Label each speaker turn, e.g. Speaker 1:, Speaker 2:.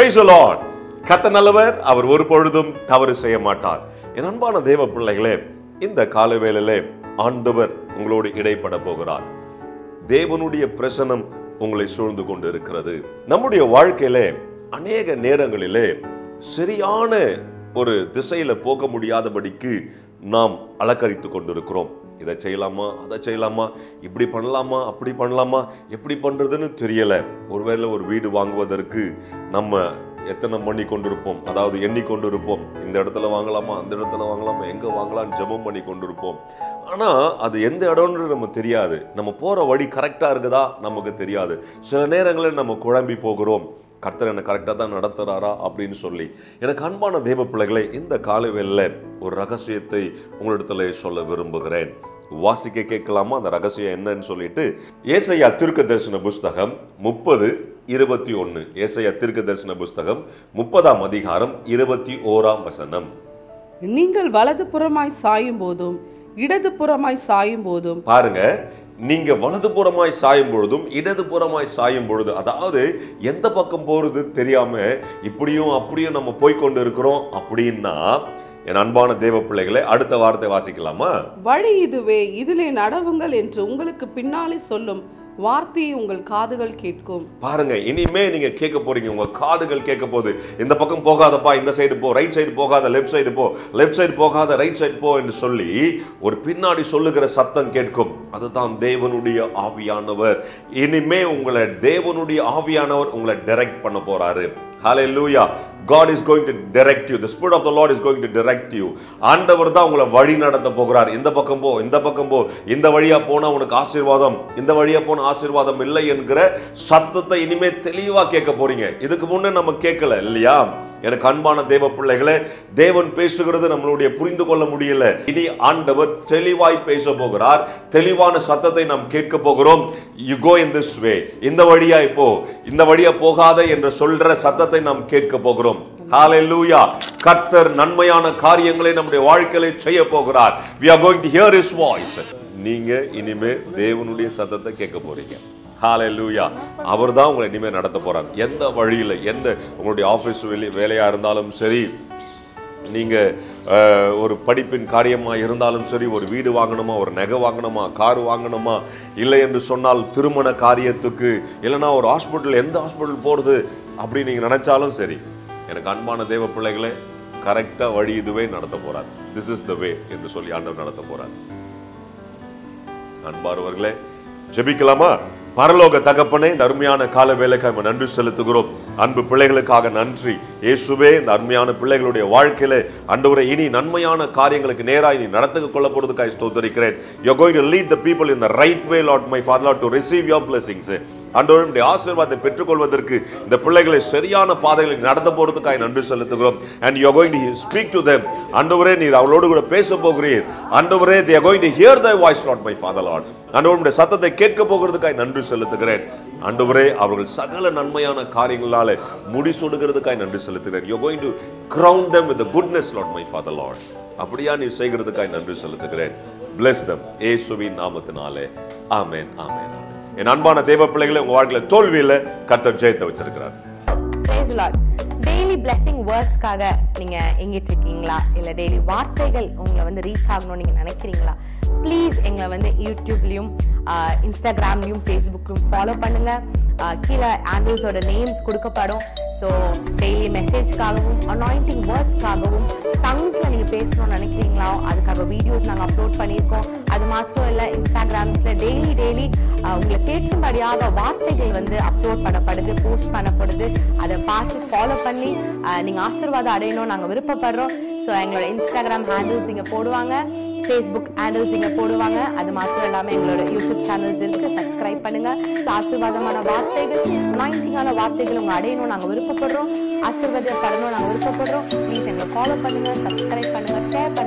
Speaker 1: Praise the Lord. கர்த்தர் நல்லவர், அவர் ஒரு பொழுதும் தவறு செய்ய மாட்டார். என் அன்பான தேவ பிள்ளைகளே, இந்த காலவேளையிலே ஆண்டவர் உங்களோடு இடைப்பட போகிறார். தேவனுடைய பிரசன்னம் உங்களை சூழ்ந்து கொண்டு இருக்கிறது. நம்முடைய வாழ்க்கையிலே அநேக நேரங்களிலே சரியான ஒரு திசையில போக முடியாதபடிக்கு நாம் அலக்கரித்து கொண்டிருக்கிறோம். இதை செய்யலாமா, அதை செய்யலாமா, இப்படி பண்ணலாமா, அப்படி பண்ணலாமா, எப்படி பண்றதுன்னு தெரியல. ஒருவேளை ஒரு வீடு வாங்குவதற்கு நம்ம எத்தனை பண்ணி கொண்டிருப்போம், அதாவது எண்ணி கொண்டிருப்போம். இந்த இடத்துல வாங்கலாமா, அந்த இடத்துல வாங்கலாமா, எங்க வாங்கலாம்னு ஜெபம் பண்ணி கொண்டிருப்போம். ஆனா அது எந்த இடம்னு நமக்கு தெரியாது. நம்ம போற வழி கரெக்டா இருக்குதா நமக்கு தெரியாது. சில நேரங்களில் நம்ம குழம்பி போகிறோம். கர்த்தர் என்ன கரெக்டாக தான் நடத்துறாரா அப்படின்னு சொல்லி. எனக்கு அன்பான தேவ பிள்ளைகளை, இந்த காலவேளையில் ஒரு ரகசியத்தை உங்களிடத்துல சொல்ல விரும்புகிறேன். வாசிக்க கேட்கலாமா அந்த ரகசியம் என்னன்னு சொல்லிட்டு? ஏசாயா தீர்க்கதரிசன புஸ்தகம் 30:21. ஏசாயா தீர்க்கதரிசன புஸ்தகம் 30ஆம் அதிகாரம் 21ஆம் வசனம்.
Speaker 2: நீங்கள் வலது புறமாய் சாயும் போதும் இடது புறமாய் சாயும் போதும்.
Speaker 1: பாருங்க, நீங்க வலது புறமாய் சாயும் பொழுதும் இடது புறமாய் சாயும் பொழுது, அதாவது எந்த பக்கம் போறது தெரியாம இப்படியும் அப்படியும் நம்ம போய்கொண்டு இருக்கிறோம். அப்படின்னா என் அன்பான தேவ பிள்ளைகளை, அடுத்த வார்த்தை வாசிக்கலாமா?
Speaker 2: வழி இதுவே, இதிலே நடவுங்கள் என்று உங்களுக்கு பின்னாலே சொல்லும் வார்த்தையை உங்கள் காதுகள் கேட்கும்.
Speaker 1: பாருங்க, இனிமே நீங்க கேட்க போறீங்க, உங்க காதுகள் கேட்க போகுது. இந்த பக்கம் போகாதப்பா, இந்த சைடு போ, ரைட் சைடு போகாத, லெஃப்ட் சைடு போ, லெஃப்ட் சைடு போகாத, ரைட் சைடு போ என்று சொல்லி ஒரு பின்னாடி சொல்லுகிற சத்தம் கேட்கும். அதுதான் தேவனுடைய ஆவியானவர். இனிமே உங்களை தேவனுடைய ஆவியானவர் உங்களை டைரக்ட் பண்ண போறாரு. Hallelujah. God is going to direct you. The Spirit of the Lord is going to direct you. ஆண்டவர் தான் உங்களை வழி நடத்த போகிறார். இந்த பக்கம் போ, இந்த பக்கம் போ, இந்த வழியா போனா உனக்கு ஆசீர்வாதம், இந்த வழியா போனா ஆசீர்வாதம் இல்லை என்கிற சத்தத்தை இனிமே தெளிவா கேட்க போறீங்க. இதுக்கு முன்னே நம்ம கேட்கல இல்லையா? எனக்கு அன்பான தேவ பிள்ளைகளே, தேவன் பேசுகிறது நம்மளுடைய புரிந்து கொள்ள முடியல. இனி ஆண்டவர் தெளிவாய் பேச போகிறார். தெளிவான சத்தத்தை நாம் கேட்க போகிறோம். You go in this way. இந்த வழியா போ, இந்த வழியா போகாத என்று சொல்ற சத்தத்தை நாம் கேட்க போகிறோம். Hallelujah. கர்த்தர் நன்மையான காரியங்களை நம்முடைய வாழ்க்கையில செய்ய போகிறார். We are going to hear his voice. நீங்க இனிமே தேவனுடைய சத்தத்தை கேட்க போறீங்க. Hallelujah. அவர் தான் உங்களை இனிமே நடத்த போறார். எந்த வழியில, எந்த உங்களுடைய ஆபீஸ் வேலையா இருந்தாலும் சரி, நீங்க ஒரு படிப்பின் காரியமா இருந்தாலும் சரி, ஒரு வீடு வாங்கணுமா, ஒரு நகை வாங்கணுமா, கார் வாங்கணுமா, இல்லை என்று சொன்னால் திருமண காரியத்துக்கு, இல்லைன்னா ஒரு ஹாஸ்பிட்டல், எந்த ஹாஸ்பிட்டல் போறது அப்படின்னு நீங்க நினைச்சாலும் சரி, எனக்கு அன்பான தேவ பிள்ளைகளே, கரெக்டா வழி இதுவே நடத்த போறார். திஸ் இஸ் த வே என்று சொல்லி ஆண்டவர் நடத்த போறார். அன்பானவர்களே, ஜெபிக்கலாமா? பரலோக தகப்பனே, இந்த அருமையான கால வேளைக்காக நன்றி செலுத்துகிறோம். அன்பு பிள்ளைகளுக்காக நன்றி இயேசுவே. இந்த அருமையான பிள்ளைகளுடைய வாழ்க்கையில ஆண்டவரே, இனி நன்மையான காரியங்களுக்கு நேராக நீ நடத்த கொள்ள போறதுக்காக ஸ்தோத்திரிக்கிறேன். You are going to lead the people in the right way, Lord my Father, Lord, to receive your blessings. ஆண்டவரே, உம்முடைய ஆசீர்வாதத்தை பெற்றுக்கொள்வதற்கு இந்த பிள்ளைகளை சரியான பாதைகளில் நடத்த போறதுக்காக நன்றி செலுத்துகிறோம். And you are going to speak to them. ஆண்டவரே, நீர் அவளோடு கூட பேச போகிறீர். ஆண்டவரே, they are going to hear thy voice, Lord my Father, Lord. ஆண்டவரே, உம்முடைய சத்தத்தை கேட்க போகிறதுக்காக நன்றி செலுத்துகிறேன். ஆண்டவரே, அவர்கள் சகல நன்மையான காரியங்களால முடிசூடுகிறதுக்காக நன்றி செலுத்துகிறேன். You are going to crown them with the goodness, Lord my Father, Lord. அப்படியா நீ செய்கிறதுக்காக நன்றி செலுத்துகிறேன். Bless them. இயேசுவின் நாமத்தினாலே. ஆமென், ஆமென். என் அன்பான தேவ பிள்ளைகளை, உங்க வாழ்க்கையில தோல்வியில கர்த்தர் ஜெயத்தை வச்சிருக்கிறார்.
Speaker 3: Praise the Lord. Daily blessing வேர்ட்ஸ்க்காக நீங்க எங்கிட்டு இருக்கீங்களா, இல்ல டெய்லி வார்த்தைகள் உங்களை வந்து ரீச் ஆகணும்னு நீங்க நினைக்கிறீங்களா? ப்ளீஸ் எங்களை வந்து யூடியூப்லயும், இன்ஸ்டாகிராம்லயும், ஃபேஸ்புக்லயும் ஃபாலோ பண்ணுங்க. கீழே ஆண்டில்ஸோட நேம்ஸ் கொடுக்கப்படும். ஸோ டெய்லி மெசேஜ்க்காகவும், அனாயிண்டிங் வேர்ட்ஸ்க்காகவும், டங்ஸில் நீங்கள் பேசணும்னு நினைக்கிறீங்களா, அதுக்காக வீடியோஸ் நாங்கள் அப்லோட் பண்ணியிருக்கோம். அது மாத்திரம் இல்லை, இன்ஸ்டாகிராம்ஸில் டெய்லி உங்களை கேட்கும்படியாக வார்த்தைகள் வந்து அப்லோட் பண்ணப்படுது, போஸ்ட் பண்ணப்படுது. அதை பார்த்து ஃபாலோ பண்ணி நீங்கள் ஆசீர்வாதம் அடையணும் நாங்கள் விருப்பப்படுறோம். ஸோ எங்களோட இன்ஸ்டாகிராம் ஹேண்டில்ஸ் இங்கே போடுவாங்க, ஃபேஸ்புக் ஹேண்டில்ஸ் இங்கே போடுவாங்க. அது மாத்திரம் இல்லாமல் எங்களோட யூடியூப் சேனல்ஸ் இருக்கு, சப்ஸ்கிரைப் பண்ணுங்க. ஆசீர்வாதமான வார்த்தைகள், அனாயிண்டிங்கான வார்த்தைகள் உங்க அடையணும் நாங்கள் விருப்பப்படுறோம். ஆசீர்வாதப்படணும் நாங்கள் விருப்பப்படுறோம். ப்ளீஸ் எங்களை ஃபாலோ பண்ணுங்க, சப்ஸ்கிரைப் பண்ணுங்க, ஷேர் பண்ணுங்க.